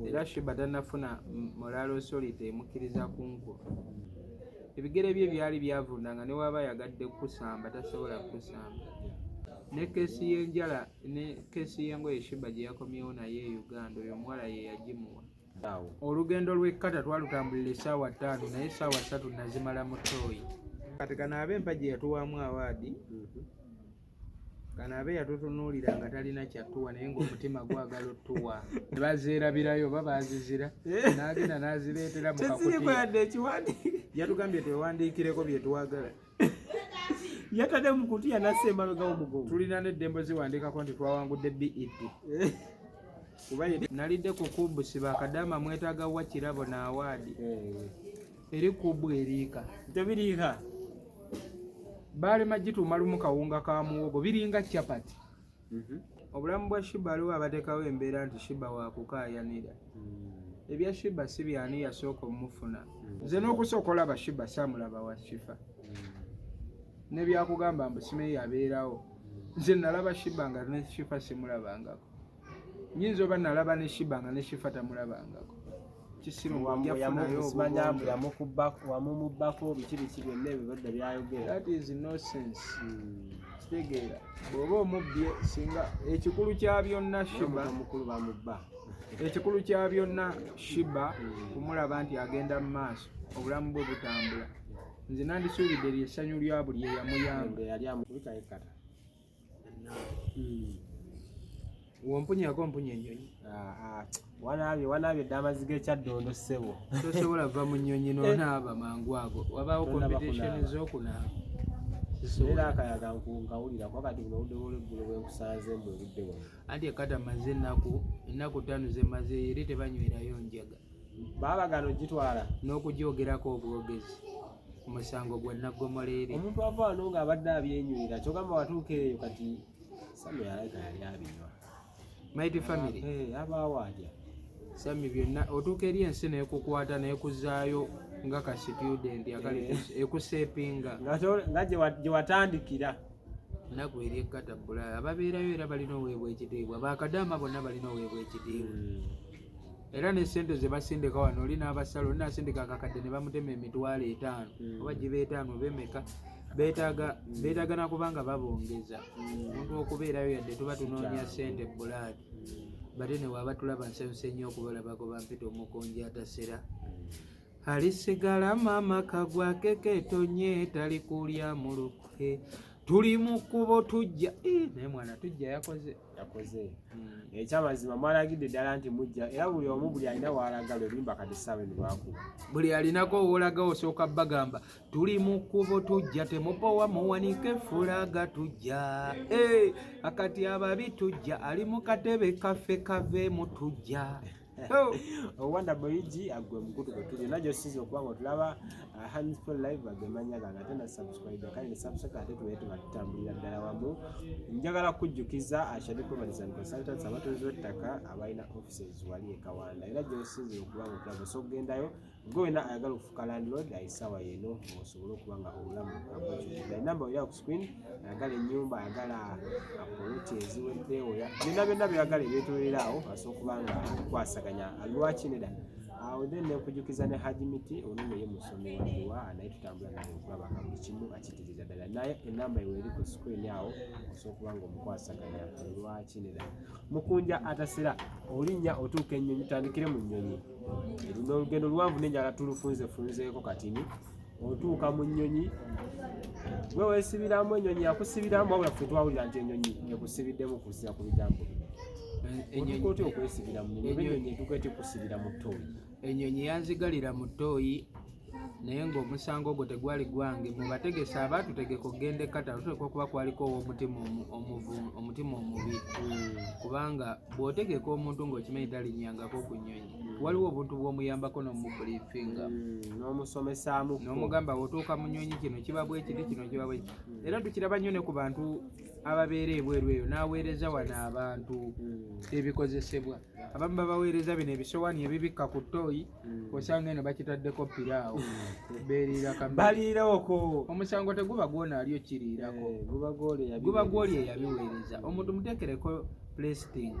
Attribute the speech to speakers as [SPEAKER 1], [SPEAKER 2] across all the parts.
[SPEAKER 1] era Sheebah tannafuna Moral Authority emukkiriza kunkuba. Ebigere bye byali byavundanga ne waba yagadde kusamba tasobola kusamba. Ne keesi y'enjala ne keesi y'engoye Sheebah gye yakomyewo naye e Uganda oyo omuwala ye yagimuwa. Olugendo lw'ekkata twalutambulira essaawa 5 naye essaawa 3 nazimala mu ttooyi. Kati kanaabe empagi yatuwaamu awaadi. Kanaabe yatutunuulira nga talina kyattuwa naye ng'omutima gwagala ottuwa. Ne bazeerabirayo oba baazizira n'agenda n'azireetera mu kakutiya. Yatugambye twewandiikireko bye twagala.
[SPEAKER 2] Yatadde mu kutiya nasse emabega w'omugongo.
[SPEAKER 1] Tulina n'eddembo ziwandiikako nti twawangudde BET. Nalidde ku kubu siba akadaama mwetaaga wa kirabo na awaadi. Eri kubu eriika.
[SPEAKER 2] Tebiriika.
[SPEAKER 1] Baalema gituuma lumu kawunga ka muwogo biringa chapati. Obulamu bwa Sheebah aliwo abateekawo embeera nti Sheebah wakukaayanira. Ebya Sheebah si byani yasooka omufuna. Nze n'okusooka olaba Sheebah saamulaba wa Shifa. Ne byakugamba mbu Simeeyi abeerawo. Nze nalaba Sheebah nga ne Shifa simulabangako. Nyinza oba nalaba ne Sheebah nga ne Shifa tamulabangako. Kisimu
[SPEAKER 2] wamumubbako biki byonna ebibadde byayogera.
[SPEAKER 1] That is nonsense. Kitegeera bw'oba omubbye singa ekikulu kya byonna Sheebah
[SPEAKER 2] omukulu bamubba.
[SPEAKER 1] Ekikulu kya byonna Sheebah kumulaba nti agenda mu maaso obulamu bwe butambula. Nze nandisuubidde lyessanyu lya buli eyamuyamba.
[SPEAKER 2] Yali amubika ekkata.
[SPEAKER 1] Wompunyako mpunya ennyonyi.
[SPEAKER 2] Wanaabye dda Maziga ekyaddondo ssebo.
[SPEAKER 1] Tosobola va mu nnyonyi n'onaaba mangu ago. Wabaawo competition z'okunaaba.
[SPEAKER 2] Era akayaga nkawulira kwa kati buno obudde bw'eggulo bwe nkusanze mbu obudde buno.
[SPEAKER 1] Anti ekkata maze ennaku 5 ze maze eri tebanywerayo njaga.
[SPEAKER 2] Baabagana ogitwala
[SPEAKER 1] n'okugyogerako obwogezi. Omusango gwa Naggomoleere.
[SPEAKER 2] Omuntu ava wano ng'abadde abyenywera kyogamba watuuka eyo kati Sammy yalabika yali abinywa.
[SPEAKER 1] Mighty family.
[SPEAKER 2] Abaawo alya.
[SPEAKER 1] Sammy byonna otuuka eri ensi n'ekukwata n'ekuzaayo nga ka student akali ekuseepinga.
[SPEAKER 2] Nga gye watandikira.
[SPEAKER 1] Nnaku eri ekkata bbula ababeerayo era balina oweebwa ekitiibwa. Bakadaama bonna balina oweebwa ekitiibwa. Era ne ssente ze basindika wano oli n'abasalo oli n'asindika akakadde ne bamutema emitwalo 5 oba gibe 5 bemeka beetaaga nakubanga babongeza. Omuntu okubeerayo yadde tuba tunoonya ssente bbulaadi. Bate ne waba tulaba nsanyuse nnyo okubalabako bampita omukonji atasera. Alisigala maama kagwa keketonye tali kulya mulukwe. Tuli mu kkubo tujja. Naye mwana tujja yakoze.
[SPEAKER 2] Ekyamazima mwalagidde ddala nti mujja era buli omu buli alina w'alaga lwelimba kati ssaawa eno lwakuba.
[SPEAKER 1] Buli alinako w'olaga osooka bagamba tuli mu kkubo tujja temupowa muwanike fulaga tujja. Akati ababi tujja ali mu katebe kaffe kaveemu tujja.
[SPEAKER 2] Owanda boyiji agwe mukutu gwe tuli najjo sizo okuba tulaba Handsful Live agemanya ganga tena subscribe kandi subscribe ate tuwe tubatambulira ddala wamu. Njagala kujjukiza Ashade Properties and Consultants abatunzi b'ettaka abalina offices wali ekawanda era gy'osize okuba nga tulaba osogendayo gwe wena ayagala okufuka landlord ayisawa yeno osobola okuba nga obulamu bwakujjukiza. Enamba oyira ku screen ayagala ennyumba ayagala apoloti eziweddewo byonna byagala ebyetoolerawo asobola okuba nga kwasaganya alwakineda awo then nekujukiza ne Hajimiti ono ye musomi wa naye tutambula naye okulaba nga buli kimu akitirira ddala naye enamba ewe eri ku screen awo osobola okuba nga omukwasaganya alwakineda. Mukunja atasera olinnya otuuka ennyonyi tutandikire mu nnyonyi. Luno olugendo luwanvu nenjala tulufunzeeko katini otuuka mu nnyonyi gwe weesibiramu ennyonyi yakusibiramu wabula ffe twawulira nti ennyonyi ekusibiddemu kusira ku bigambo ennyonyi okwesibira mu nnyonyi etuuka eti kusibira mu ttooyi.
[SPEAKER 1] Ennyonyi yanzigalira mu ttooyi naye ng'omusango ogwo tegwali gwange mu bategesa abaatutegeka okugenda ekkata luteekwa okuba kwaliko omutima omubi kubanga bw'otegeka omuntu ng'okimanyi talinyangako ku nnyonyi waliwo obuntu bw'omuyambako n'omubuliifinga
[SPEAKER 2] n'omusomesaamu
[SPEAKER 1] n'omugamba bw'otuuka mu nnyonyi kino kiba bwe kiti kino kiba bwe kiti. Era tukiraba nnyo ne ku bantu ababeera ebweru eyo n'aweereza wano abantu ebikozesebwa. Abamu babaweereza bino ebisowaani ebibikka ku ttooyi osanga eno bakitaddeko piraawo beeriira
[SPEAKER 2] baliiraoko
[SPEAKER 1] omusango teguba gwona ali okiriirako guba gw'oli eyabiweereza. Omuntu muteekereko listing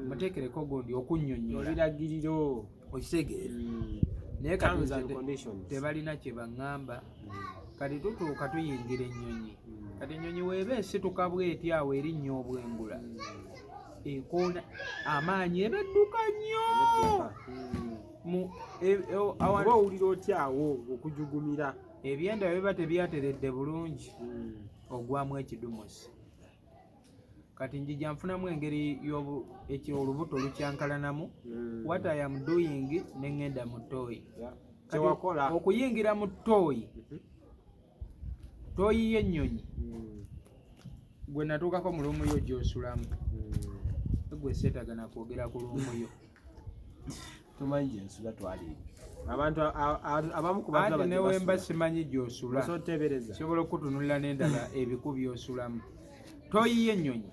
[SPEAKER 1] muteekereko gundi okunnyonnyola
[SPEAKER 2] ebiragiriro
[SPEAKER 1] okitegeera naye tebalina kye baŋŋamba kati tutuuka tuyingira ennyonyi kati ennyonyi weeba esituka bw'eti awo erinnya obwengula ekoona amaanyi ebedduka nnyo
[SPEAKER 2] oba owulira otya awo okujugumira
[SPEAKER 1] ebyenda biba tebyateredde bulungi ogwamu ekidumusi kati njija nfunamu engeri olubuto lukyankalanamu what I am doing neŋŋenda mu ttooyi okuyingira mu ttooyi y'ennyonyi gwe natuukako mu luumuyo gy'osulamu gwe seetagana kwogera ku luumuyo
[SPEAKER 2] tumanyi gyensula twali abantu abamu ku bantu
[SPEAKER 1] ate newemba simanyi gy'osula sobola okutunulira n'endala ebiku by'osulamu ttooyi y'ennyonyi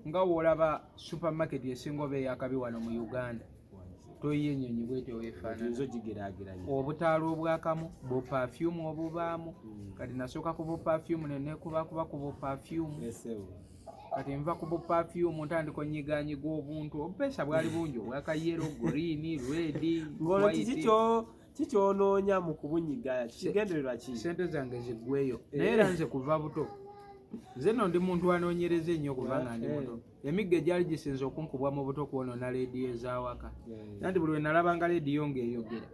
[SPEAKER 1] nga woolaba supermarket esinga oba eyakabi wano mu Uganda ttooyi y'ennyonyi bwetyo weefaanana obutaala obwakamu bu perfume obubaamu kati nasooka ku bu perfume nenekubakuba ku bu perfume kati nva ku bu perfume ntandika onnyiganyiga obuntu obupeesa bwali bungi obwaka yellow green red
[SPEAKER 2] kikyonoonya mu kubunyigaya kigendererwa ki
[SPEAKER 1] sente zange ziggweyo naye era nze kuva buto nze no ndi muntu anoonyereza ennyo kubanga ndi muto emigga egyali gisinza okunkubwa mu buto kwonoona leediyo ezawaka nanti buli we nalabanga leediyo ng'eyogera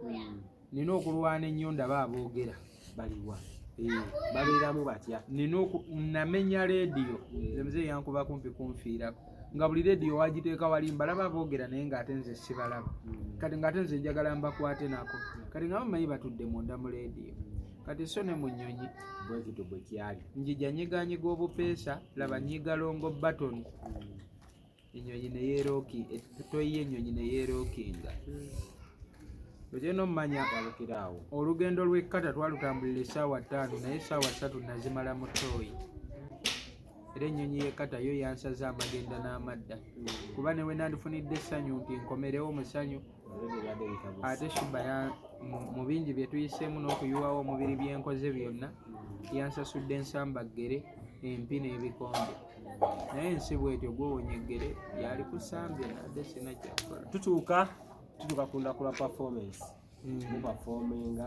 [SPEAKER 1] nina okulwana ennyo ndaba aboogera
[SPEAKER 2] baliwa babeeramu batya
[SPEAKER 1] namenya leediyo muzeeyi yankuba kumpi kunfiirako nga buli leediyo wagiteeka wali mbalaba aboogera naye ng'ate nze sibalaba kati ng'ate nze njagala mbakwate nako kati nga bamanyi batudde munda mu leediyo kati so ne mu nnyonyi
[SPEAKER 2] bwekito bwe kyali
[SPEAKER 1] njija nyiganyiga obupeesa laba nyiga longo batoni ennyonyi neyeerooki etoyi y'ennyonyi neyeerookinga okyeno mmanya olugendo lw'ekkata twalutambulira essaawa 5 naye essaawa 3 nazimala mu ttooyi era ennyonyi y'ekkata yo yansaza amagenda n'amadda kuba newe nandifunidde essanyu nti nkomerewo musanyu ate Sheebah mu bingi bye tuyiseemu n'okuyuwawo omubiri byenkoze byonna yansasudde ensambaggere empi n'ebikonde naye ensi bwetyo gwowonya eggere yali kusambye nadde sina kyakola
[SPEAKER 2] tutuuka ku lunaku lwa performance mupafominga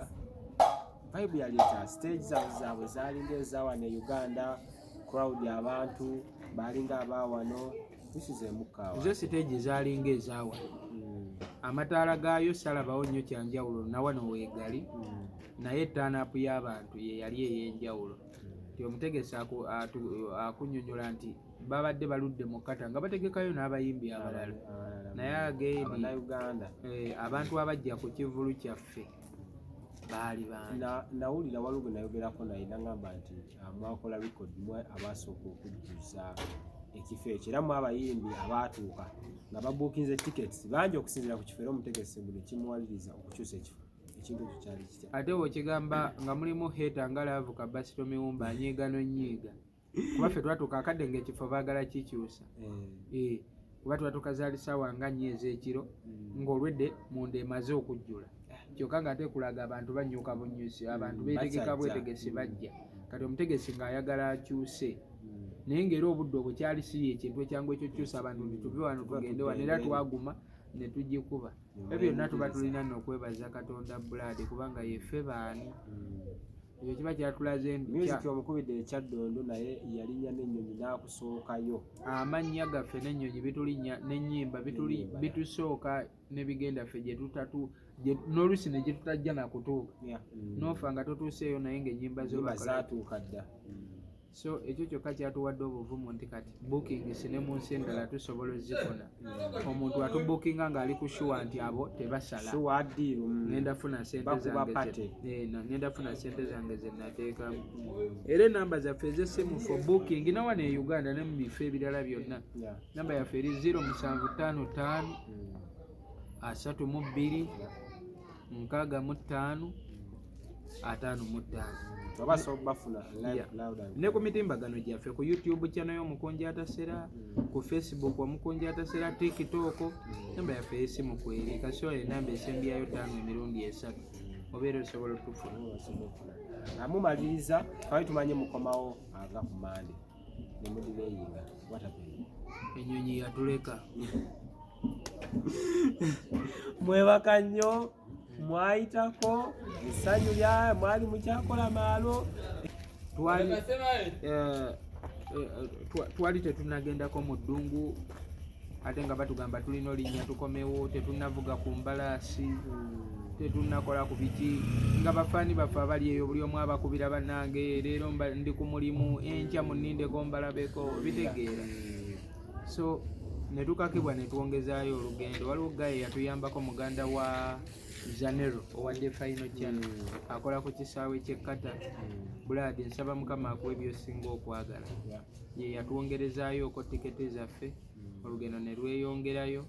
[SPEAKER 2] vibe yali etya stage zaabwe zaalinga ezawano e Uganda crowd abantu baalinga abaawano tusizeemukaawa
[SPEAKER 1] zo stage zaalinga ezaawano amataala gaayo salabawo nnyo kyanjawulo nawano weegali naye turn-up y'abantu ye yali ey'enjawulo nti omutegesi akunnyonnyola nti babadde baludde mu kkata nga bategekayo n'abayimbi abalala naye ageeni abantu abajja ku kivulu kyaffe baali bangi
[SPEAKER 2] nawulira waliwo gwe nayogerako naye nagamba nti mwakola record mwe abasooka okujjuza ekifo ekyo era mu abayimbi abaatuuka nga babuukinze tickets bangi okusinziira ku kifo era omutegesi buli kimuwaliriza okukyusa ekifo ekintu ekyo kyali kitya
[SPEAKER 1] ate wekigamba nga mulimu heta nga laavuka basito miwumba anyiiga nonyiiga kuba ffe twatuuka akadde ng'ekifo baagala kikyusa kuba twatuuka zaali ssaawa nga 4 ez'ekiro ng'olwedde munda emaze okujjula kyokka nga ate kulaga abantu banyuka bunyusi abantu beetegeka bwetegesi bajja kati omutegesi ng'ayagala akyuse naye ng'era obudde obukyali si ekintu ekyangu ekyo kyusa abantu tuve wano tugende wano era twaguma ne tugikuba ebyo byonna tuba tulina n'okwebaza Katonda Blood kubanga yeffe baani ekyo kiba kyatulaze
[SPEAKER 2] music omukubidde ekyaddondo naye yalinnya n'ennyonyi n'akusookayo
[SPEAKER 1] amannya gaffe n'ennyonyi bitulinnya n'ennyimba bitusooka n'ebigenda ffe n'oluusi ne gye tutajja nakutuuka noofa nga totuuseeyo naye ng'ennyimba zo
[SPEAKER 2] zaatuuka dda
[SPEAKER 1] so ekyo kyokka kyatuwadde obuvumu nti kati bookings ne mu nsi endala tusobola ozifuna omuntu atubuukinga ng'ali ku shuwa nti abo tebasala ngenda funa sente zange ze nateekamu era enamba zaffe ez'essimu for booking nawano e Uganda ne mu bifo ebirala byonna namba yaffe eri 0755 32 65 55 ne ku mitimbagano gyaffe ku YouTube channel y'Omukunja Atasera, ku Facebook Omukunja Atasera, TikTok namba yaffe y'essimu kweri kasoola enamba esembyayo 5 emirundi 3 obeera osobola okufuna
[SPEAKER 2] amumaliriza twali tumanye mukomawo ava ku Mande ne mudireyinga
[SPEAKER 1] ennyonyi yatuleka.
[SPEAKER 2] Mwebaka nnyo, mwayitako essanyu lya mwali mukyakola maalo.
[SPEAKER 1] Twali tetunagendako mu ddungu ate nga batugamba tulina olinnya tukomewo, tetunavuga ku mbalaasi, tetunakola ku biki, nga bafaani baffe abali eyo buli omu abakubira bannange, leero ndi ku mulimu, enkya munnindeko mbalabeko, bitegeera. So ne tukakibwa ne twongezaayo olugendo. Waliwo gaye yatuyambako muganda wa Janero owadde Final Channel akola ku kisaawe ky'ekkata. Buladi nsaba Mukama akuwa ebyosinga okwagala. Ye yatwongerezaayooko tiketi zaffe, olugendo ne lweyongerayo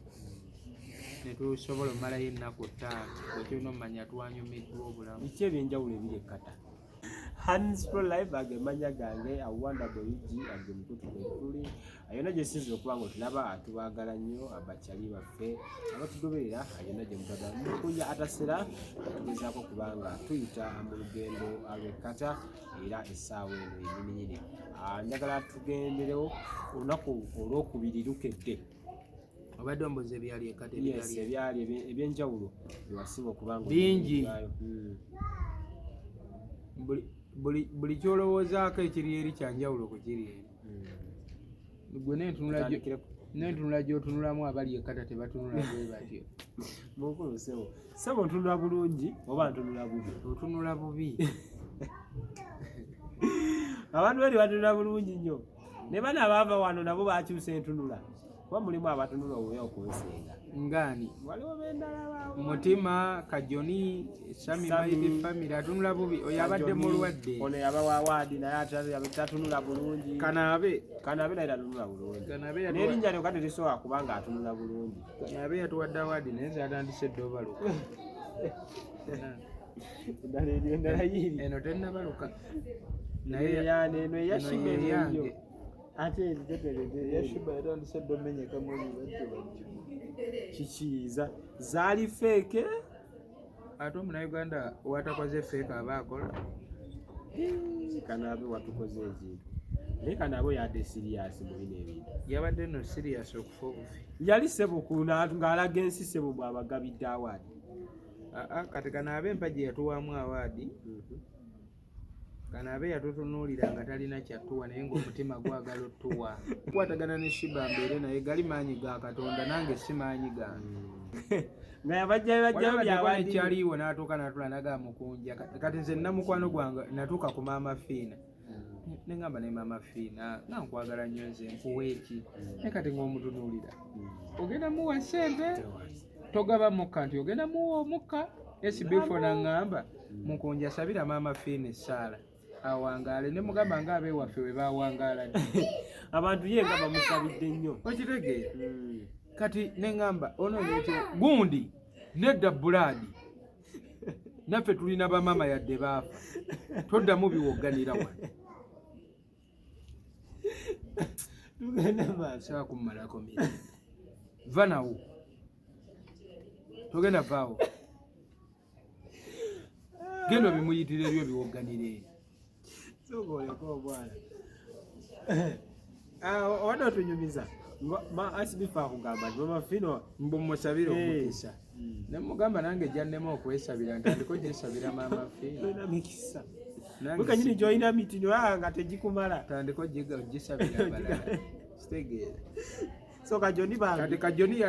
[SPEAKER 1] ne tusobola omalayo ennaku 5. Okyolina omumanya twanyumiddwa obulamu.
[SPEAKER 2] Biki ebyenjawulo ebiri ekkata? Hanspro Live agemanya gange awanda boyigi age mukutu tuli ayona gye sinzi okuba nga otulaba atubaagala nnyo abakyali baffe abatugoberera ayona gye mutaba mukunya atasera atugezaako kubanga tuyita mu lugendo alw'ekkata era essaawa eno ennyininyini. Njagala tugenderewo olunaku olwokubiri lukedde.
[SPEAKER 1] Obadde ombuzi ebyali ekkata
[SPEAKER 2] ebyali ebyenjawulo byewasinga okuba nga
[SPEAKER 1] bingi. Buli kyolowoozaako ekiri eri kyanjawulo ku kiri eri. Gwe nentunula gy'otunulamu abali ekkata tebatunula bwe batyo.
[SPEAKER 2] Mukulu sebo ntunula bulungi oba ntunula bubi?
[SPEAKER 1] Otunula bubi.
[SPEAKER 2] Abantu bali batunula bulungi nnyo. Ne bana abaava wano nabo bakyusa entunula. Kuba mulimu abatunula obuya okunsenga.
[SPEAKER 1] Ngani?
[SPEAKER 2] Waliwo bendala
[SPEAKER 1] Mutima, Kajoni, Sammy Maidi family atunula bubi. Oyo abadde mulwadde.
[SPEAKER 2] Ono yaba wa wadi naye atatunula bulungi. Kanaabe naye atunula bulungi. N'erinnya lyo kati lisobola kubanga atunula bulungi.
[SPEAKER 1] Kanaabe yatuwadde awadi naye zatandise dde obaluka.
[SPEAKER 2] Eddala eryo endala yiri.
[SPEAKER 1] Eno tennabaluka.
[SPEAKER 2] Naye eno eya Sheebah eriyo. Ate
[SPEAKER 1] eya Sheebah yatandise dde omenyeka mu bajjo.
[SPEAKER 2] Kikiiza zaali feke
[SPEAKER 1] ate omunauganda watakoze feke aba akola.
[SPEAKER 2] Kanaabe watukoze ekintu naye Kanaabe yadde siriasi mu bino ebintu.
[SPEAKER 1] Yabadde no siriasi okufa obufi.
[SPEAKER 2] Yali sebukuna ng'alaga ensi sebo bw'abagabidde awaadi.
[SPEAKER 1] Kati Kanaabe empagi yatuwaamu awaadi. Kanaabe yatutunuulira nga talina kyattuwa naye ng'omutima gwagala ottuwa. Kwatagana ne Sheebah mbeere naye gali maanyi ga Katonda nange si maanyi gange.
[SPEAKER 2] Nga yabajjayo byawaadi
[SPEAKER 1] kyaliwo n'atuuka n'atula naga mukunja. Kati nze namukwano gwange natuuka ku maama Fiina. Ne ngamba ne maama Fiina nga nkwagala nnyo nze nkuwa eki. Naye kati ng'omutunuulira. Ogenda muwa ssente togaba mukka nti ogenda muwa omukka. SB4 n'aŋŋamba mukunja sabira maama Fiina essaala. Awangaale ne mugamba nga abeewaffe we bawangaala.
[SPEAKER 2] Abantu ye nga bamusabidde nnyo.
[SPEAKER 1] Okitegeera? Kati ne ngamba ono ekyo gundi nedda Buladi. Naffe tulina bamama yadde baafa. Toddamu biwogganira wano.
[SPEAKER 2] Tugenda maaso
[SPEAKER 1] akummalako mirembe. Va nawo. Togenda vaawo. Genda bimuyitire ebyo biwogganire.
[SPEAKER 2] Sogoleko bwana. Wadde otunyumiza. SB4 akugamba nti mama Fino
[SPEAKER 1] mbumusabire omukisa. Ne mugamba nange jjannema okwesabira ntandiko gyesabira maama Fino.
[SPEAKER 2] Olina mikisa. Bukanyini gy'olina miti nga tegikumala.
[SPEAKER 1] Tandiko gisabira abalala. Kitegeera.
[SPEAKER 2] So Kajoni bange.
[SPEAKER 1] Kati Kajoni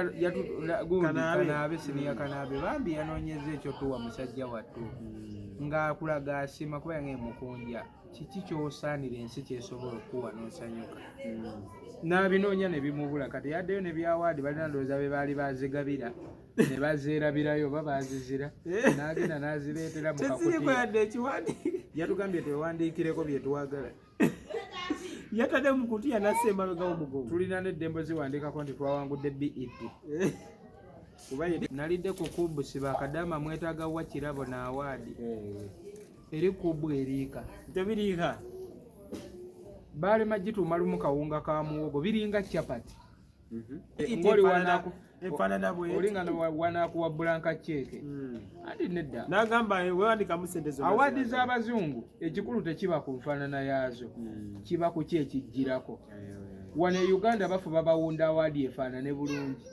[SPEAKER 1] Kanaabe siniya Kanaabe bambi yanoonyeza ekyo tuwa musajja wattu. Ng'akulaga asiima kuba yange mukunja. Kiki ky'osaanira ensi kyesobola okuwa n'osanyuka. N'abinoonya ne bimubula kati yaddeyo ne byawaadi balina ndowooza be baali bazigabira ne bazeerabirayo oba baazizira n'agenda n'azireetera mu kakutiya. Yatugambye twewandiikireko bye twagala.
[SPEAKER 2] Yatadde mu kutiya nasse emabega w'omugongo.
[SPEAKER 1] Tulina n'eddembo ziwandiikako nti twawangudde BET. Nalidde ku kubu siba akadaama mwetaaga wa kirabo n'awaadi. Eri kubu eriika.
[SPEAKER 2] Tebiriika.
[SPEAKER 1] Baali magituuma lumu kawunga ka muwogo biringa chapati.
[SPEAKER 2] Ngoli efaanana bwe.
[SPEAKER 1] Olinga wanaakuwa bulanka ceeke. Andi nedda.
[SPEAKER 2] N'agamba weewandikamu ssente zonna.
[SPEAKER 1] Awaadi z'abazungu ekikulu tekiba ku nfaanana yaazo. Kiba ku ki ekijjirako. wano e Uganda bafuba bawunda awaadi efaanane bulungi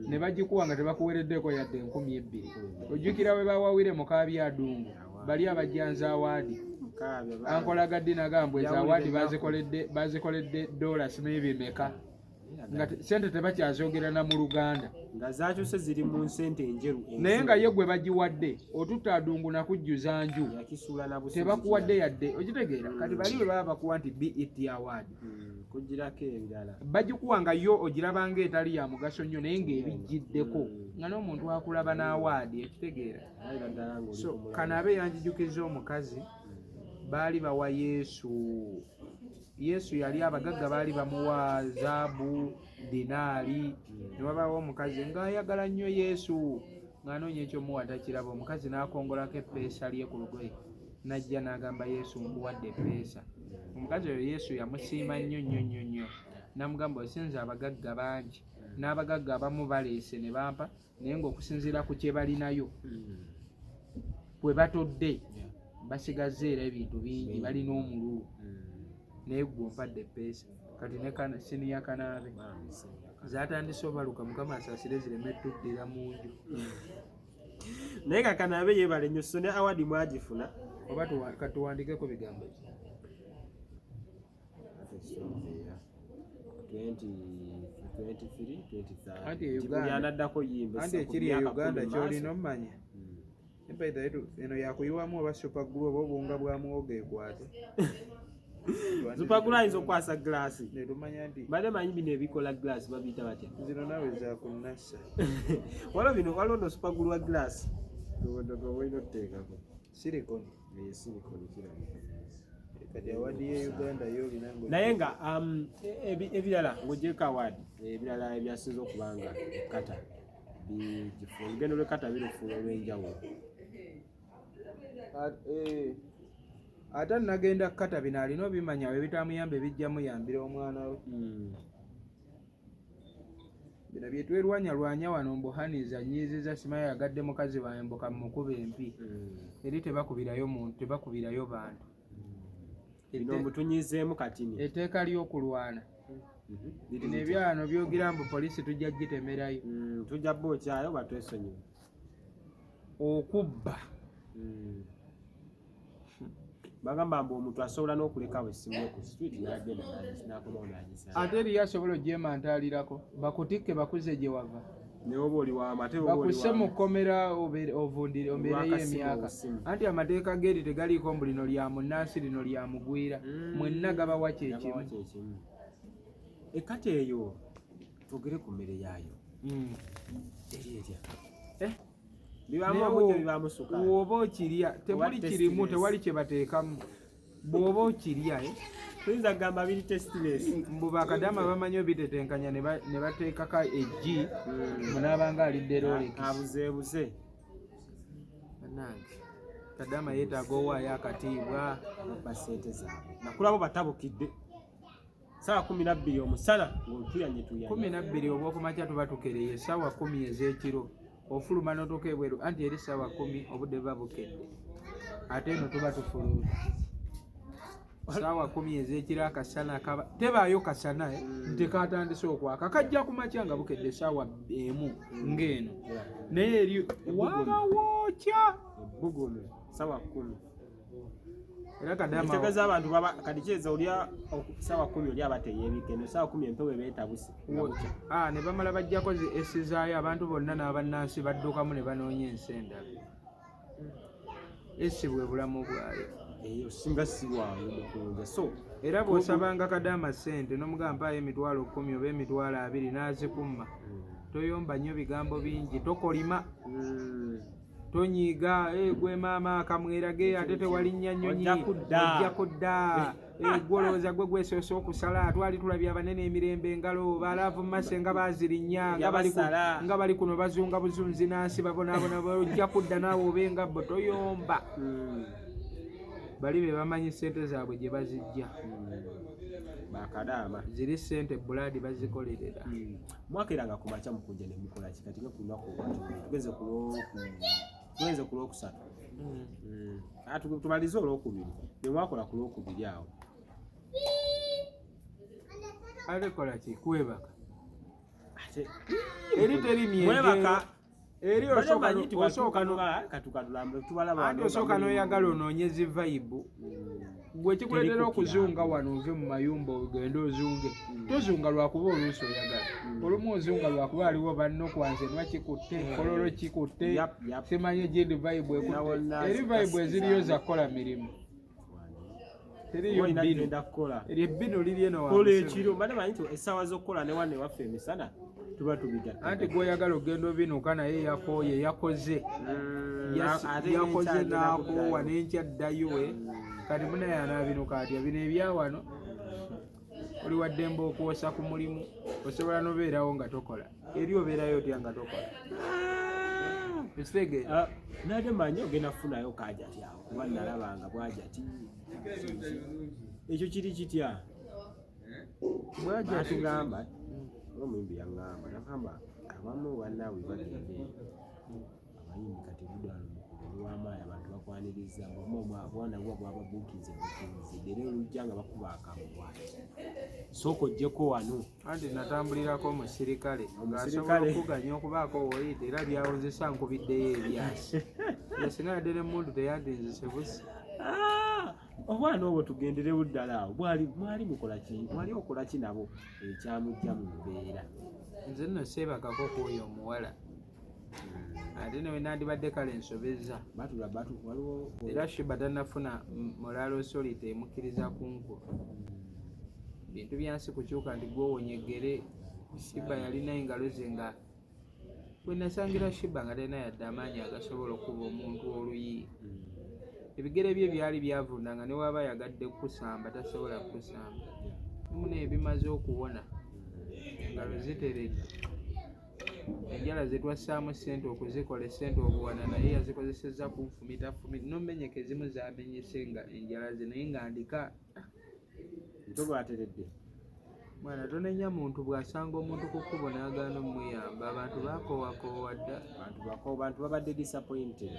[SPEAKER 1] ne bagikuwa nga tebakuwereddeko yadde 2,000. Ojjukira bwe bawawire mu Kabyadungu bali abajjanza awaadi Ankola Gaddi nagambwe za awaadi bazikoledde dollars maybe meka nga sente tebakyazogera na mu Luganda
[SPEAKER 2] nga zakyuse ziri mu nsente enjeru
[SPEAKER 1] naye nga ye gwe bagiwadde otutta Adungu nakujjuza nju tebakuwadde yadde okitegeera kati bali bwe baba bakuwa nti BET award
[SPEAKER 2] kugirako ebirala
[SPEAKER 1] bagikuwa nga yo ogirabanga etali ya mugaso nnyo naye ng'ebijjiddeko nga n'omuntu akulaba n'awaadi ekitegeera so kanabe yanjijukiza omukazi baali bawa Yesu yali abagagga baali bamuwa zaabu dinaali ne wabaawo omukazi ng'ayagala nnyo Yesu ng'anoonya ekyomuwa takiraba omukazi n'akongolako eppeesa lye ku lugoye najja n'agamba Yesu nkuwadde eppeesa omukazi oyo Yesu yamusiima nnyo n'amugamba osinza abagagga bangi n'abagagga abamu baleese ne bampa naye ng'okusinziira ku kye balinayo bwe batodde basigaze era ebintu bingi balina omululu naye gwe ompadde eppeesa kati ne siniya Kanaabe zatandise obaluka Mukama asaasire zireme tuddira mu nju
[SPEAKER 2] naye nga Kanaabe yeebale nnyo so ne awadi mwagifuna
[SPEAKER 1] oba katuwandikeko bigambo anti ekiri e Uganda kyolina omumanya empaita eno yakuyiwamu oba supagulu oba obunga bwa muwogo ekwate
[SPEAKER 2] supagulu ayinza okwasa glaasi
[SPEAKER 1] netumanya nti
[SPEAKER 2] bade manyi bino ebikola glaasi babiyita batya
[SPEAKER 1] zino nawe zakunassa
[SPEAKER 2] waliwo bino waliwo no supagulu wa glaasi olina otuteekako
[SPEAKER 1] silikoni
[SPEAKER 2] kirabika
[SPEAKER 1] kati awadi ye Uganda yolinango
[SPEAKER 2] naye nga ebirala ng'ogyeko awadi ebirala ebyasinza okubanga ekkata bigifu olugendo lw'ekkata birufuula olw'enjawulo
[SPEAKER 1] ate nagenda kkata bino alina obimanya we bitamuyambe bijja muyambira omwana we bino byetwerwanya wano mbuhaniza nyiiziza simayo yagadde mukazi wange mbuka mukuba empi eri tebakubirayo muntu tebakubirayo bantu
[SPEAKER 2] bino mbutunyizeemu katini
[SPEAKER 1] etteeka ly'okulwana bino ebyano byogera mbu poliisi tujja gitemerayo
[SPEAKER 2] tujja bookyayo batwesonyiwe
[SPEAKER 1] okubba
[SPEAKER 2] bagamba mbu omuntu asobola n'okulekawo essimu ku street n'agenda n'akomawo n'agisaa
[SPEAKER 1] ate eriyo asobola ogyemantaalirako bakutikke bakuze gye wava
[SPEAKER 2] naye oba oli wama ate
[SPEAKER 1] bakuse mu kkomera ombeereyo emyaka anti amateeka geeri tegaliiko mbu lino lya munnansi lino lya mugwira mwenna gabawa kyekimu
[SPEAKER 2] ekkata eyo twogere ku mmere yaayo eri etya
[SPEAKER 1] bwoba okirya tebuli kirimu tewali kye bateekamu bw'oba okirya
[SPEAKER 2] tuyinza kugamba biri testless
[SPEAKER 1] mbu bakadama bamanyi obitetenkanya ne bateekako eggi munaabanga alidde roleki
[SPEAKER 2] abuzeebuze
[SPEAKER 1] nange kadama yeetaaga owaayo akatiibwa
[SPEAKER 2] basente zaabwe nakulabo batabukidde sawa 12 omusana ng'otuyanye
[SPEAKER 1] 12 obwokumakya tuba tukereye sawa 10 ez'ekiro ofuluma n'otuuka ebweru anti eri sawa 10 obudde buba bukedde ate eno tuba tufuluma sawa 10 ez'ekiro akasana kaba tebaayo kasana nti katandise okwaka kajja kumakya nga bukedde sawa 1 ng'eno naye eri waba wookya
[SPEAKER 2] ebbugumu sawa 10
[SPEAKER 1] era kadama
[SPEAKER 2] tekeza abantu baba kati kyeza olya sawa 10 oli abateyeebike no sawa 10 empewo beetabuse
[SPEAKER 1] ne bamala bajjako esizaayo abantu bonna n'abannansi baddukamu ne banoonya ensenda esi bwe bulamu bwayo
[SPEAKER 2] eyo singa si bwangu mukunja so
[SPEAKER 1] era bw'osabanga kadama ssente n'omugampayo emitwalo 10 oba emitwalo 20 n'azikumma toyomba nnyo bigambo bingi tokolima tonyiga gwe maama akamwerage ate tewali nnyanyonyi ojja kudda gwolowooza gwe gwesoose okusala twali tulabye abanene emirembe engalo balaavu mumase nga bazirinnya nga bali kuno bazunga buzunzi nansi babonaabona ojja kudda naawe obenga bo toyomba bali be bamanyi ssente zaabwe gye bazijja
[SPEAKER 2] bakadaama
[SPEAKER 1] ziri ssente bulaadi bazikolerera
[SPEAKER 2] mwakeranga ku makya mukunja ne mukola kikati nga ku lunaku tugenze ku lwokusatu tubalize olwokubiri ne mwakola ku lwokubiri awo
[SPEAKER 1] ate kola ki kwebaka
[SPEAKER 2] ate
[SPEAKER 1] eri teri
[SPEAKER 2] mwebaka
[SPEAKER 1] eri osooka n'oyagala onoonyezi vibe gwe kikuleetera okuzunga wano ove mu mayumba ogende ozunge tozunga lwakuba oluusi oyagala olumu ozunga lwakuba aliwo banno kwanzenwa kikutte kololo kikutte simanye gindi vibe ekutte eri vibe eziriyo zakukola mirimu teriyo ebbino liri eno
[SPEAKER 2] olekiro mbadde manyi nti essaawa z'okukola ne wane waffe emisana tuba tubigatta
[SPEAKER 1] anti gw'oyagala ogenda obinuuka naye yakooye yakoze n'akoowa n'enkya ddayo we kati munaye anaabinuka atya bino ebyawano oli waddembe okwosa ku mulimu osobola n'obeerawo nga tokola eri obeerayo otya nga tokola ekitegeera
[SPEAKER 2] nade manyi ogenda kufunayo kaajati awo kuba nalabanga bwajati ekyo kiri kitya bwajatugamba omuyimbi yaŋŋamba nagamba abamu bannaawe bagende abayimbi kati budano mukulu w'amaanyi abantu bakwaniriza bwana bwa bwababuukize ddere olujja nga bakuba akamubwati sooka ojjeko wano
[SPEAKER 1] anti natambulirako omusirikale ng'asobola okuganya okubaako woyita era byawozesa nkubiddeyo ebyasi yasinga yadde n'emundu teyandinzise busi
[SPEAKER 2] obwana obwo tugenderewo ddala awo mwali mukola ki mwali okola ki nabo ekyamujja mu mbeera
[SPEAKER 1] nze nno seebakako kwoyo omuwala ate newe nandibadde kale nsobeza era Sheebah tannafuna mulaalo osolita emukkiriza kunkuba bintu byansi kukyuka nti gwowonyegere Sheebah yalina engalo ze nga bwe nasangira Sheebah nga talina yadde amaanyi agasobola okuba omuntu oluyi ebigere bye byali byavunda nga ne waaba yagadde kukusamba tasobola kukusamba mune ebimaze okuwona engalo ziteredde enjala zetwassaamu ssente okuzikola essente obuwana naye yazikozesezza kunfumita nomenyeka ezimu zamenyese nga enjala ze naye nga ndika
[SPEAKER 2] ntobwateredde
[SPEAKER 1] mwana tonenya muntu bw'asanga omuntu ku kkubo n'agaana omuyamba abantu baakoowaakoowa dda
[SPEAKER 2] abantu babadde disappointed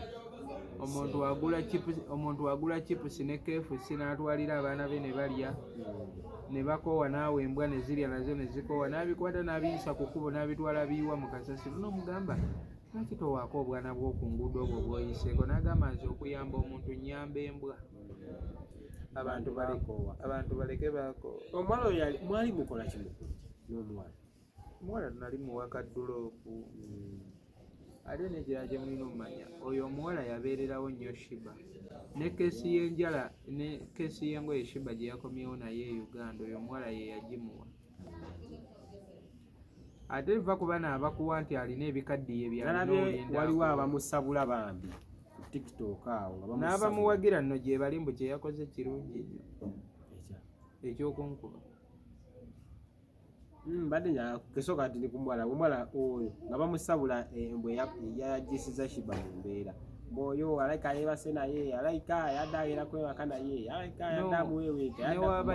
[SPEAKER 1] omuntu wagula chipusi ne KFC n'atwalira abaana be ne balya ne bakoowa naawe embwa ne zirya nazo ne zikoowa n'abikwata n'abiyisa ku kkubo n'abitwala biyiwa mu kasasi n'omugamba lwaki towaako obwana bw'oku nguudo obwo bw'oyiseeko n'agamba nze okuyamba omuntu nyamba embwa abantu baleke baakoowa
[SPEAKER 2] omuwala oyo mwali mukola kimukunja
[SPEAKER 1] omuwala nali muwaka dduloopu ate nekirala kye mulina omumanya oyo omuwala yabeererawo nnyo Sheebah ne keesi y'enjala ne keesi y'engoye Sheebah gye yakomyewo naye e Uganda oyo omuwala ye yagimuwa ate va ku bana abakuwa nti alina ebikaddiye
[SPEAKER 2] waliwo abamusabula bambi ku TikTok awo
[SPEAKER 1] n'abamuwagira nno gye bali mbu kye yakoze kirungi nnyo ekyokunkuba
[SPEAKER 2] mbadde kesooka ati nikumwala omwala oyo nga bamusabula mbwe yagisiza Sheebah mu mbeera mwoyo alaika yebase naye alaika yaddagira kwebaka naye alaika yaddamuweweeka
[SPEAKER 1] newaba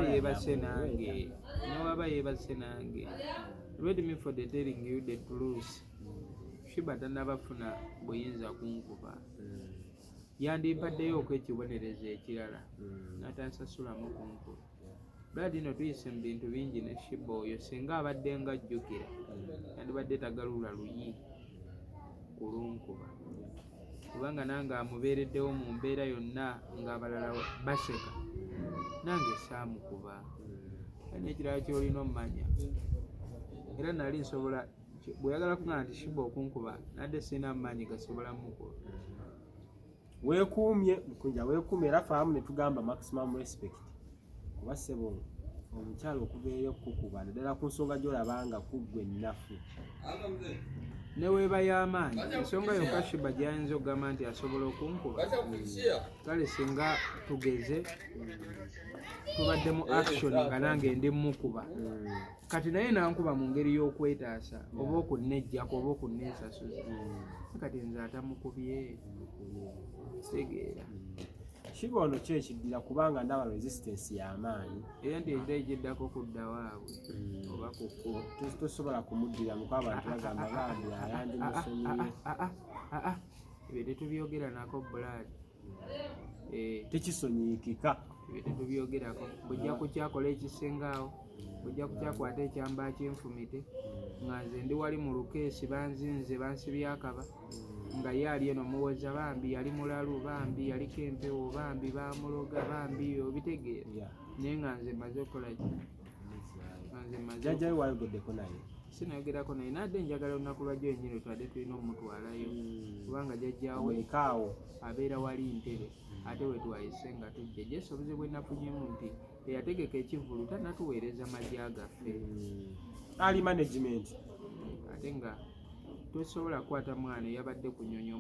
[SPEAKER 1] yebase nange read me for the telling you the truth Sheebah tannabafuna buyinza kunkuba yandimpaddeyo okwekibonerezo ekirala natansasulamu kunkuba badi no tuyise mu bintu bingi ne Sheebah oyo singa abadde nga ajjukira yandibadde tagalula luyi kulunkuba kubanga nange amubeereddewo mu mbeera yonna ng'abalala baseka nange saamukuba n'ekirala kyolina omumanya era nali nsobola bweyagala kuŋŋana nti Sheebah okunkuba nadde sirina amaanyi gasobola mukuba
[SPEAKER 2] weekuumye mukunja weekuumye era faamu ne tugamba maximum respect kuba ssebo omukyalo okubeeyo kukuba naddala ku nsonga gy'olabanga kuggwe ennafu
[SPEAKER 1] neweeba y'amaanyi ensonga yokka Sheebah gy'ayinza okugamba nti asobola okunkuba kale singa tugeze tubadde mu action nga nange ndi mukuba kati naye nankuba mu ngeri y'okwetaasa oba okunnejjako oba okunneesasuza kati nze atamukubye kitegeera
[SPEAKER 2] Sheebah ono ki ekiddira kubanga ndaba resistance y'amaanyi
[SPEAKER 1] era nti ekira ekiddako kudda waabwe oba kukkuba
[SPEAKER 2] tosobola kumuddira muko abantu bagamba bambi ayandimusonyiye
[SPEAKER 1] ebyo tetubyogera nako Brad
[SPEAKER 2] tekisonyiikika
[SPEAKER 1] ebyo tetubyogerako bujja kukyakola ekisengaawo ojja kukyakwata ekyamba ky'enfumite nga nze ndi wali mu lukeesi banzinze bansibye akaba nga ye ali eno muwoza bambi yali mulalu bambi yaliko empewo bambi bamuloga bambi obitegeera naye nga nze maze okukolaki
[SPEAKER 2] jjajjawe wayogeddeko naye
[SPEAKER 1] sinayogerako naye nadde njagala olunaku lwajjo yennyini twadde tulina omutwalayo kubanga jjajjaawe
[SPEAKER 2] ekaawo
[SPEAKER 1] abeera wali ntebe ate wetwayise nga tujja jesi obuzibu bwenafunyemu nti eyategeka ekivulu tanatuweereza majja gaffe
[SPEAKER 2] ali management
[SPEAKER 1] ate nga tosobola kukwata mwana eyabadde ku nnyonyi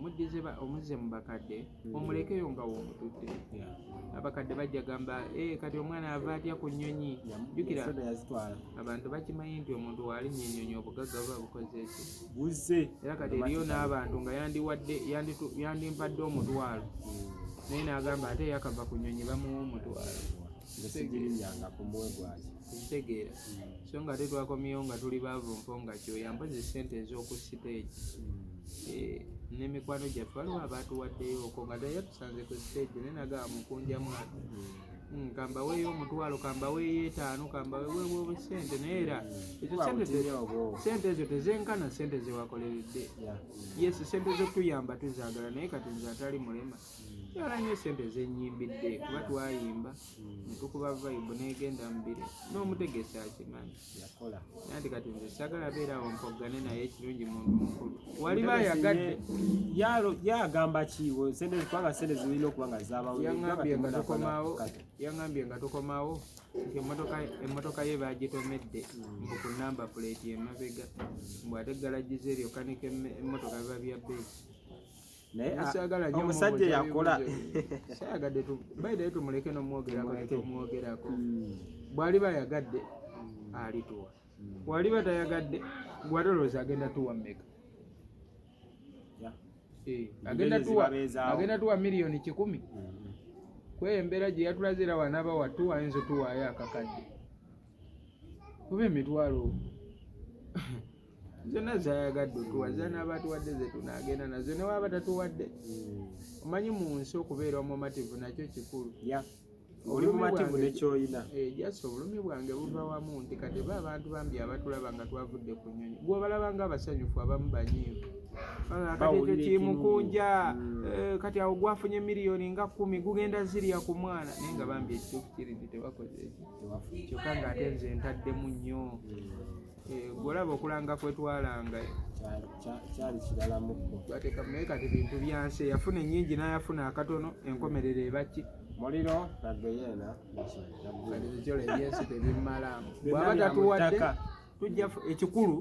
[SPEAKER 1] omuzze mu bakadde omulekeyo nga woomutudde abakadde bajja gamba kati omwana ava atya ku nnyonyi jjukira abantu bakimanyi nti omuntu waalinya ennyonyi obugagga buba bukoze eki
[SPEAKER 2] buzze
[SPEAKER 1] era kati eriyo n'abantu nga yandimpadde omutwalo naye n'agamba ate yakava ku nnyonyi bamuwa omutwalo kitegeera so nga tetwakomyewo nga tuli baavunfo nga kyoya mpozi sente ez'oku siteegi n'emikwano gyaffe waliwo abaatuwaddeyo okwo nga naye tusanze ku siteegi naye nagaba mukunja mwana kambaweeyo omutwalo kambaweeyo 5 kambaweewo obusente naye era sente ezo tezenkana sente zewakoleredde yesi sente zokutuyamba tuzaagala naye kati nze atali mulema yala nnyo sente zenyimbidde kuba twayimba netukuba vibe negenda mubiri n'omutegesi akimanyi nanti kati nze sagala beerawo mpogane naye ekirungi muntu mukulu wali bayagadde
[SPEAKER 2] yagamba kiwo sente kubanga sente zirina okuba nga zabawo
[SPEAKER 1] yaŋambye nga tukomawo nti emmotoka ye bagitomedde mbu ku namba plate emabega mbw ate galagiza eryo kanika emmotoka biba bya beeki
[SPEAKER 2] omusajja yakola
[SPEAKER 1] sayagadde bayidayo tumuleke nomwogerako tetumwogerako bwali bayagadde alituwa bwali batayagadde gwatolooza agenda tuwa mmeka agenda tuwa miliyoni 100 kweyo embeera gye yatulazira wanaba watu ayinza tuwaayo akakadde kuba emitwalo zonna zayagadde otuwa zanabatuwadde zetunagenda nazo newaba tatuwadde omanyi mu nsi okubeera omumativu nakyo kikulu
[SPEAKER 2] oli mumativu nekyoyina
[SPEAKER 1] jasi obulumi bwange buva wamu nti kati ba abantu bambi abatulaba nga twavudde ku nnyonyi gwobalaba nga abasanyufu abamu banyiivu kati ekyo kimukunja kati awo gwafunye miliyoni nga 10 gugenda zirya ku mwana naye nga bambi ekituufu kiri nti tebakoze eki kyokka ng'ate nze ntaddemu nnyo gwolaba okulanga kwetwalanga
[SPEAKER 2] kyali kirala mukko
[SPEAKER 1] naye kati bintu byansi eyafuna ennyingi n'ayafuna akatono enkomerero ebaki
[SPEAKER 2] muliro naddeyena
[SPEAKER 1] kati ekyola ebyensi tebimalamu bwaba tatuwadde tujja ekikulu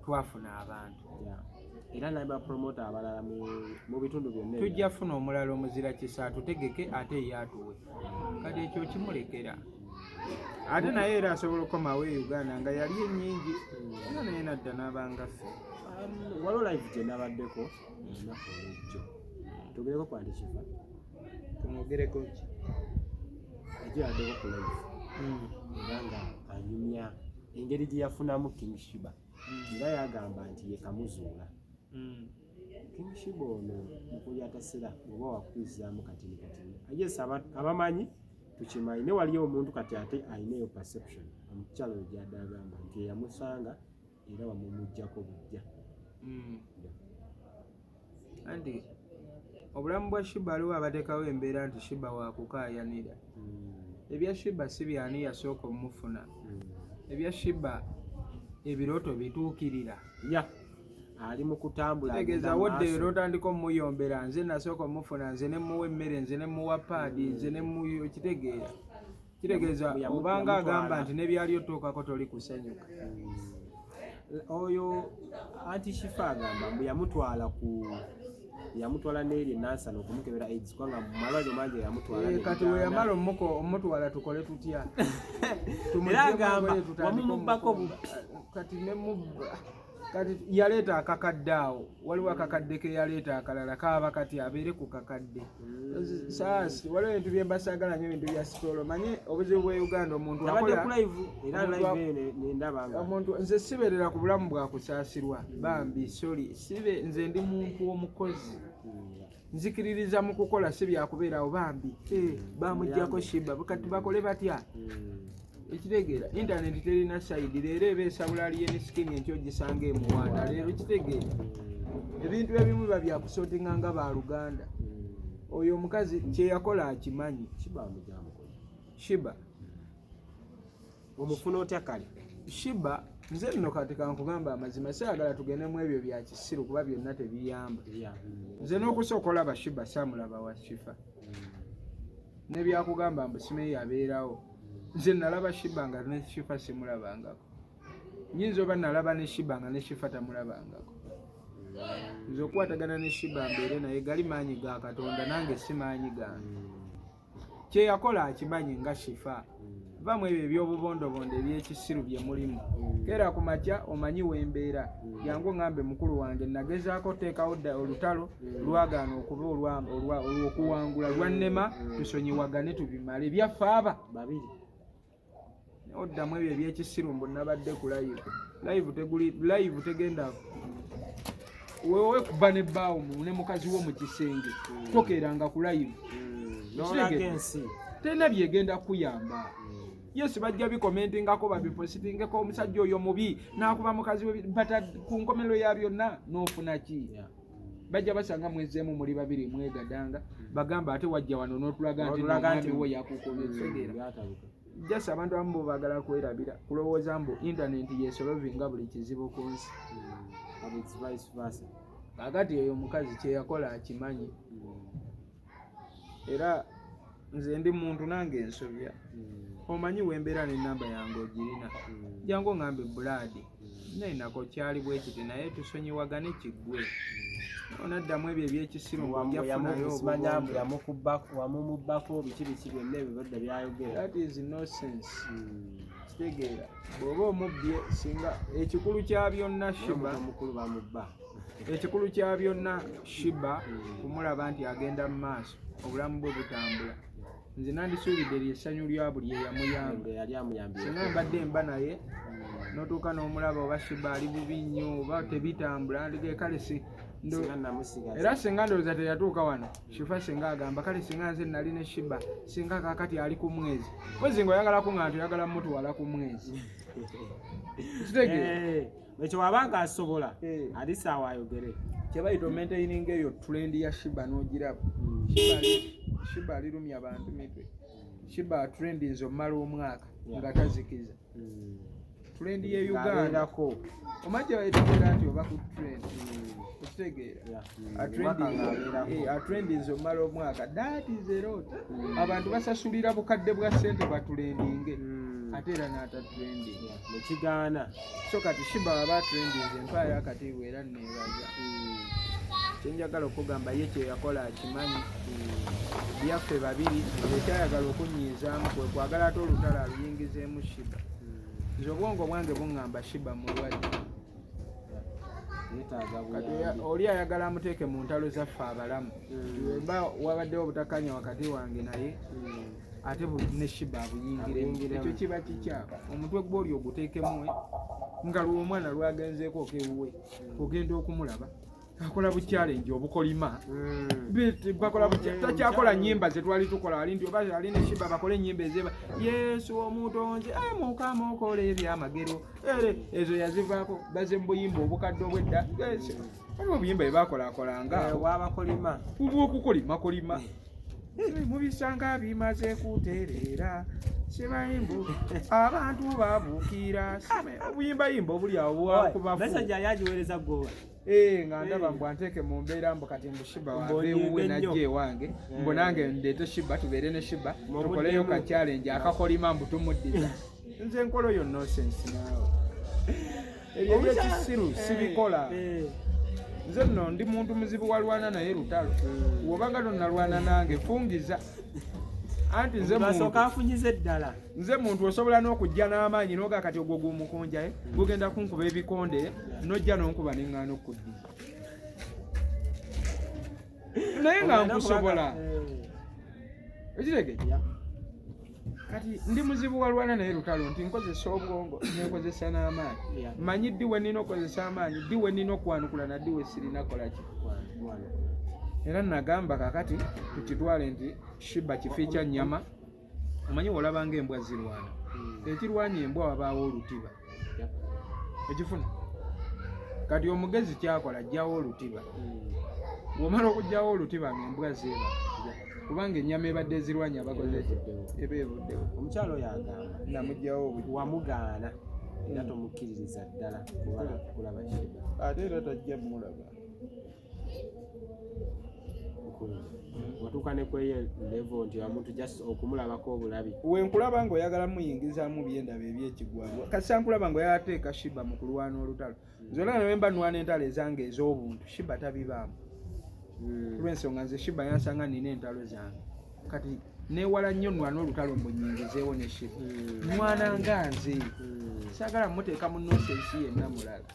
[SPEAKER 1] twafuna abantu
[SPEAKER 2] era naba promota abalala mu bitundu byonna
[SPEAKER 1] tujja funa omulala omuzira kisa atutegeke ate eyatuwe kati ekyo kimulekera ate naye era asobola okukomawo e Uganda nga yali ennyingi era naye nadda n'abangaffe
[SPEAKER 2] waliwo live gye nabaddeko ennaku olwejjo tugereko kwandi kifa
[SPEAKER 1] tumwogereko ki
[SPEAKER 2] ejjo yaddeko ku live era nga anyumya engeri gye yafunamu King Sheebah era yagamba nti ye kamuzuula King Sheebah ono mukulyatasira oba wakwizaamu katini yes abamanyi tukimanyi ne waliyo omuntu kati ate ayinayo perception omukyalo gyadde agamba nti eyamusanga era wamumujjako bujja
[SPEAKER 1] anti obulamu bwa Sheebah aliwo abateekawo embeera nti Sheebah wakukaayanira ebya Sheebah si byani yasooka omufuna ebya Sheebah ebirooto bituukirira ali mu kutambula tegeeza wodde erotandika omuyombera nze nasooka omufuna nze ne muwa emmere nze ne muwa paadi nze ne muyo kitegeeza obanga agamba nti nebyali otuukako toli kusanyuka
[SPEAKER 2] oyo anti Shifa agamba mbu yamutwala n'eri nansana okumukebera AIDS kubanga mumalwaliro mangi yamutwala
[SPEAKER 1] kati we yamala omutwala tukole tutya
[SPEAKER 2] era agamba wamumubbako
[SPEAKER 1] kati kati yaleeta akakadde awo waliwo akakadde ke yaleeta akalala kaaba kati abeere ku kakadde saasi waliwo ebintu bye mbasagala nnyo ebintu bya sitolo manye obuzibu bwa Uganda omuntu omuntu nze siberera ku bulamu bwa kusaasirwa bambi soli sibe nze ndi muntu omukozi nzikiririza mu kukola si byakubeerawo bambi bamuggyako Sheebah kati bakole batya ekitegeera internet terina side leero eba esabula alien skin enkyo gisanga emuwanda leero kitegeera ebintu ebimu biba byakusootinga nga baluganda oyo omukazi kyeyakola akimanyi Sheebah
[SPEAKER 2] omufuna otya kale
[SPEAKER 1] Sheebah nze nno kati kankugamba amazima sayagala tugendemu ebyo bya kisiru kuba byonna tebiyamba nze n'okusooka olaba Sheebah saamulaba wa Shifa nebyakugamba mbu simeyi abeerawo nze nalaba Sheebah nga ne Shifa simulabangako nyinza oba nalaba ne Sheebah nga ne Shifa tamulabangako nze okukwatagana ne Sheebah mbeere naye gali maanyi ga Katonda nange si maanyi gange kyeyakola akimanyi nga Shifa vamu ebyo ebyobubondobondo ebyekisiru bye mulimu keera ku makya omanyi wembeera yangu ngambe mukulu wange nagezaako teekawo olutalo lwagaana okuba olw'okuwangula lwannema tusonyiwagane tubimale byaffe aba babiri oddamu ebyo ebyekisiru mbu nabadde ku live tegenda wewe kuba ne bbaawo ne mukazi wo mu kisenge tokeeranga ku live tena byegenda kuyamba Yes, bajja bikomentingako babipositingeko omusajja oyo mubi nakuba mukazi we bata ku nkomero ya byonna n'ofuna ki bajja basanga mwezemu muri babiri mwegadanga bagamba ate wajja wano n'otulaga nti n'omwami we yakukomesegeera just abantu abamu bagala kwerabira kulowooza mbu internet yesolovinga buli kizibu ku nsi kakati eyo omukazi kyeyakola akimanyi era nze ndi muntu nange ensobya omanyi wembeera n'ennamba yange ogirina jangu ngambe buladi nainako kyali bwe kiti naye tusonyiwagane kiggwe onaddamu ebyo ebyekisiru
[SPEAKER 2] wamumubbako biki byonna ebyo badda byayogera
[SPEAKER 1] that is nonsense kitegeera bw'oba omubbye singa ekikulu kya byonna Sheebah ekikulu kya byonna Sheebah kumulaba nti agenda mu maaso obulamu bwe butambula nze nandisuubidde lyessanyu lya buli eyamuyamba singa mbadde mba naye notuuka n'omulaba oba Sheebah ali bubi nnyo oba tebitambula ndige kale era singa ndowooza teyatuuka wano Shifa singa agamba kale singa nze nali ne Sheebah singa kakati ali ku mwezi mwezi ng'oyagala kuŋŋaana toyagala mutwala ku mwezi kitegeera
[SPEAKER 2] ekyo wabanga asobola ali saawa ayogere
[SPEAKER 1] kyebayita omaintaining eyo trend ya Sheebah n'ogiraba Sheebah alirumya abantu mitwe Sheebah trend nzo mmala omwaka nga tazikiza trend ye Uganda omanje etegera nti oba ku trend ekitegeera a trend nzo mmala omwaka that is a lot abantu basasulira bukadde bwa ssente batulendinge ate era n'ata trending
[SPEAKER 2] nekigaana
[SPEAKER 1] so kati Sheebah aba trending empaya yakatiibwa era neebaza kyenjagala okugamba ye kyeyakola akimanyi byaffe babiri ekyayagala okunnyiizaamu kwe kwagala ate olutalo aluyingizeemu Sheebah nze obwongo bwange buŋŋamba Sheebah mulwadde kati oli ayagala amuteeke mu ntalo zaffe abalamu wemba wabaddewo obutakanya wakati wange naye ate ne Sheebah abuyingire ekyo kiba kikyafu omutwe gwe oli oguteekemwe nga lw'omwana lwagenzeeko okewuwe ogenda okumulaba akola buchallenge obukolima bakola takyakola nyimba ze twali tukola ali nti oba ali ne Sheebah bakole nyimba ezeba Yesu omutonzi mukama okola ebyamagero ezo yazivaako baze mu buyimba obukadde obwedda waliwo obuyimba bebakolakolanga
[SPEAKER 2] wabakolima
[SPEAKER 1] ubwokukolima mubisanga bimaze kutereera sibayimbu abantu babuukira obuyimbayimba obuli awo
[SPEAKER 2] bwakubafu yagiweereza gowa
[SPEAKER 1] nga ndaba mbu anteeke mu mbeera mbu kati mbu Sheebah wabeewuwe najja ewange mbu nange ndeete Sheebah tubeere ne Sheebah tukoleyo ka challenge akakolima mbu tumuddiza nze nkola oyo nonsense naawe ebyo ebyekisiru sibikola nze nno ndi muntu muzibu walwana naye lutalo wobanga tonnalwana nange fungiza anti nze muntu osobola n'okujja n'amaanyi n'oga kati ogwo gumukonjaye gugenda kunkuba ebikonde n'ojja n'onkuba neŋŋaana okuddiza naye nga nkusobola ekitegeja kati ndi muzibu walwana naye lutalo nti nkozesa obwongo nenkozesa n'amaanyi manyi ddi we nina okozesa amaanyi ddi we nina okwanukula naddi we sirina kolaki era nagamba kakati tukitwale nti Sheebah kifi kya nnyama omanyi wolabanga embwa zirwana ekirwanya embwa wabaawo olutiba ekifuna kati omugezi kyakola ajjawo olutiba bw'omala okugjawo olutiba ng'embwa zeeba kubanga ennyama ebadde ezirwanya abakoze eba evuddewo.
[SPEAKER 2] Omukyalo oyo agamba
[SPEAKER 1] namugjawo
[SPEAKER 2] wamugaana era tomukkiririza ddala kulaba Sheebah
[SPEAKER 1] ate era tajja mulaba
[SPEAKER 2] watuuka ne kweyo level nti omuntu just okumulabako obulabi.
[SPEAKER 1] Wenkulaba ng'oyagala muyingizaamu byendaba ebyekigwabwa kati sankulaba ng'oyateeka Sheebah mu kulwana olutalo zonna ne wemba nwana entalo ezange ez'obuntu Sheebah tabibaamu kulw'ensonga nze Sheebah yansanga nina entalo zange kati neewala nnyo nwana olutalo mbunyingizeewo ne Sheebah mwana nga nze saagala muteeka mu nonsensi yenna mulala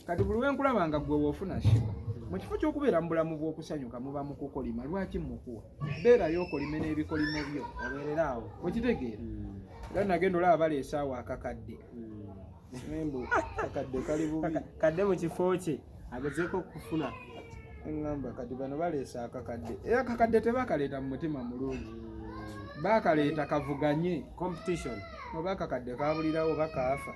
[SPEAKER 1] kati buli wenkulaba nga gwe woofuna Sheebah mu kifo ky'okubeera mu bulamu bw'okusanyuka muba mu kukolima lwaki mukuwa beerayo okolime n'ebikolimo byo obeereraawo okitegeera era nagenda olaba baleesa awo akakadde nembu akadde kali bubi
[SPEAKER 2] kadde mu kifo kye agezeeko okufuna
[SPEAKER 1] eŋŋamba kati bano baleesa akakadde era akakadde tebakaleeta mu mutima mulungi bakaleeta kavuganye
[SPEAKER 2] competition
[SPEAKER 1] oba akakadde kabulirawo oba kaafa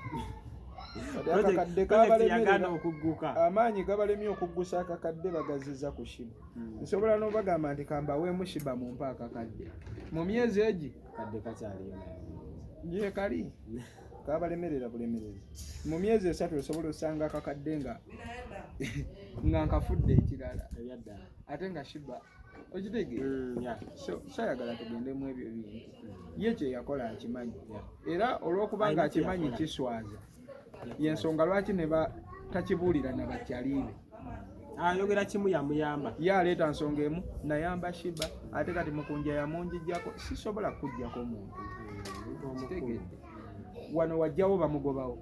[SPEAKER 2] akakadde kabalemerera okugguka
[SPEAKER 1] amaanyi gabalemye okuggusa akakadde bagaziza ku Sheebah nsobola n'obagamba nti kambaweemu Sheebah mumpa akakadde mu myezi egi
[SPEAKER 2] kadde kakyaliyo
[SPEAKER 1] ye kali kabalemerera bulemerezi mu myezi 3 osobola osanga akakadde nga nkafudde ekirala
[SPEAKER 2] ebyaddala
[SPEAKER 1] ate nga Sheebah okitegeera sayagala tugendemu ebyo bintu ye kye yakola akimanyi era olw'okuba nga akimanyi kiswaza yensonga lwaki ne takibuulira na bakyaliibe
[SPEAKER 2] ayogera kimu yamuyamba
[SPEAKER 1] ye aleeta nsonga emu nayamba Sheebah ate kati mukunja yamunjijjako sisobola kujjako muntu kitegedde wano wajjawo bamugobawo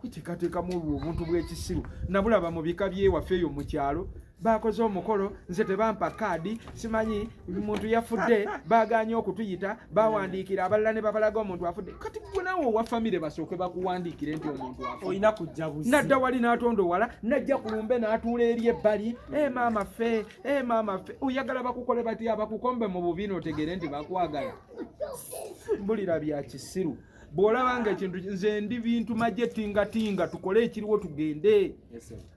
[SPEAKER 1] kuteekateekamu obuntu bw'ekisiru nabulaba mu bika byewaffe eyo mu kyalo bakoze omukolo nze tebampa kaadi simanyi muntu yafudde baganye okutuyita bawandiikira abalala ne babalaga omuntu afudde kati gwe nawe owa famire basooke bakuwandiikire nti omuntu afudde
[SPEAKER 2] olina kujja buzi
[SPEAKER 1] nadda wali n'atonda owala najja ku lumbe n'atuula eri ebbali maama ffe oyagala bakukole batya bakukombe mu bubi n'otegere nti bakwagala mbulira bya kisiru bw'olaba nga ekintu nze ndi bintu majje tingatinga tukole ekiriwo tugende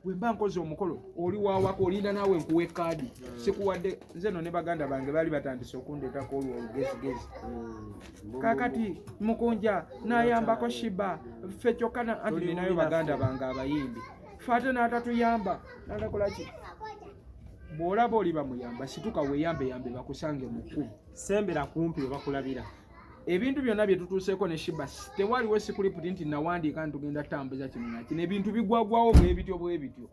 [SPEAKER 1] bwe mba nkoze omukolo oli waawaka olinda naawe nkuwa ekaadi sikuwadde nze no ne baganda bange baali batandise okundeetako olwo olugezigezi kakati mukunja n'ayambako Sheebah ffe kyokka anti ninayo baganda bange abayimbi ffe ate n'atatuyamba n'atakolaki bw'olaba oli bamuyamba situka weeyambeyambe bakusange mu kkubo
[SPEAKER 2] sembera kumpi we bakulabira
[SPEAKER 1] ebintu byonna bye tutuuseeko ne Sheebah tewaliwo sikuriputi nti nawandiika ntugenda tambuza kino nakino ebintu bigwagwawo bwebityo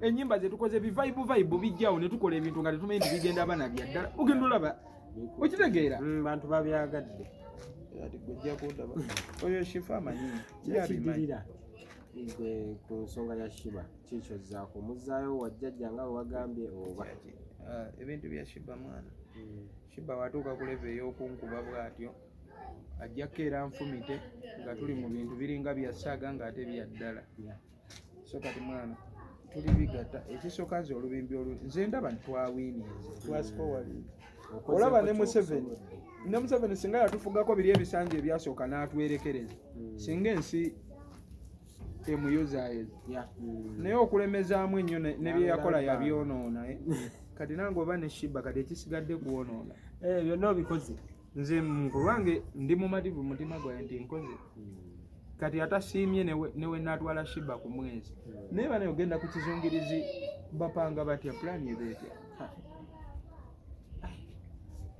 [SPEAKER 1] ennyimba ze tukoze bivaibu bijjawo ne tukola ebintu nga tetumanyi nti bigenda bana bya ddala ogenda olaba okitegeera
[SPEAKER 2] bantu babyagadde
[SPEAKER 1] ati gwejja kundaba oyo Sheebah amanyi
[SPEAKER 2] yabimalira ku nsonga ya Sheebah kikyozzaako muzzaayo wajjajja nga wewagambye oba
[SPEAKER 1] ebintu bya Sheebah mwana Sheebah watuuka ku leve ey'okunkuba bw'atyo ajjako era nfumite nga tuli mu bintu biringa byasaaga ng'ate bya ddala so kati mwana tuli bigatta ekisooka nze olubimbi nze ndaba ntwawiinye twasikoowali olaba ne Museveni singa yatufugako biri ebisanja ebyasooka n'atwerekereza singa ensi emuyozaayoza naye okulemezaamu ennyo ne bye yakola yabyonoona kati nange oba ne Sheebah kati ekisigadde kuwonoona
[SPEAKER 2] byonna obikoze
[SPEAKER 1] nze mulwange ndi mumativu mutima gwange nti nkoze kati atasiimye newe natwala Sheebah ku mwezi naye bane ogenda ku kizungirizi bapanga batya pulaani ebeetya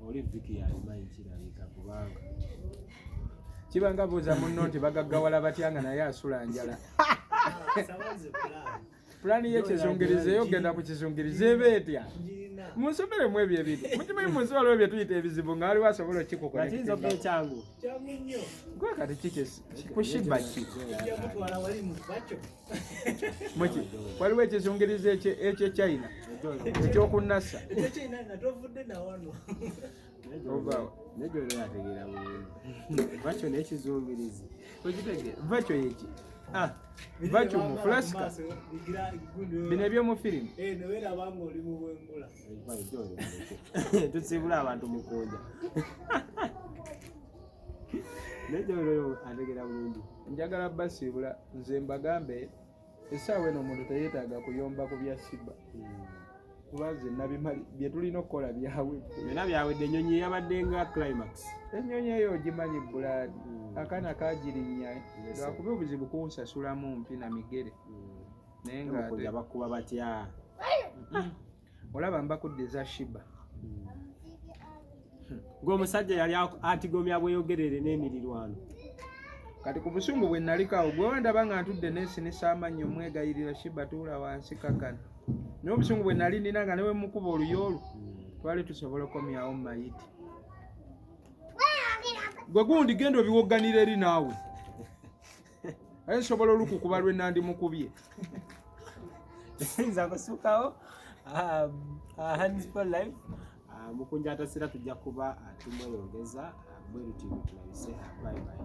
[SPEAKER 2] oli viki yalimanyi kirabika kubanga
[SPEAKER 1] kibanga buuza munno nti bagaggawala batya nga naye asula njala pulaani y'ekizungirizi eyo ogenda ku kizungirizi ebeetya munsomeremu ebyo ebintu mukimanyi munsobola ebyo tuyita ebizibu nga waliwo asobola okikukola
[SPEAKER 2] ekyangu
[SPEAKER 1] gwe kati ku Sheebah ki waliwo ekizungirizi ekyekyina ekyokunasa
[SPEAKER 2] negyoyategeera bulungi vakyo n'ekizungirizi
[SPEAKER 1] okitegeera vakyo yeki vakyo mu flasika bino ebyomu firimu
[SPEAKER 2] tusibula abantu mukunja Nejo ategera bulungi.
[SPEAKER 1] Njagala basiibula nze mbagambe essaawa eno omuntu teyeetaaga kuyomba ku bya Sheebah. Kuba nze nabimali bye tulina okukola byawedde.
[SPEAKER 2] Byonna byawedde. Ennyonyi yabadde nga climax.
[SPEAKER 1] Ennyonyi eyo ogimanyi Bulaadi. Akaana kagirinnya lwakuba obuzibu kunsasulamu mpi na migere. Naye nga
[SPEAKER 2] bakuba batya?
[SPEAKER 1] Olaba mbakudde za Sheebah.
[SPEAKER 2] Ng'omusajja yali atigomya bweyogerere n'emirirwano.
[SPEAKER 1] Kati ku busungu bwe nalikaawo gwe wandaba nga ntudde neesinisa amannyo mwegayirira Sheebah tuula wansi kakana. Naye obusungu bwe nali nina nga newe mukuba oluyoolu twali tusobola okomyawo mu mayiti. Gwe gundi genda obiwogganira eri naawe. Aye nsobola olukukuba lwe nandimukubye.
[SPEAKER 2] Nza kusukawo Hands for Life. Mukunjata sera tujja kuba tumweyongeza bwe ruti tulabise. Bye bye.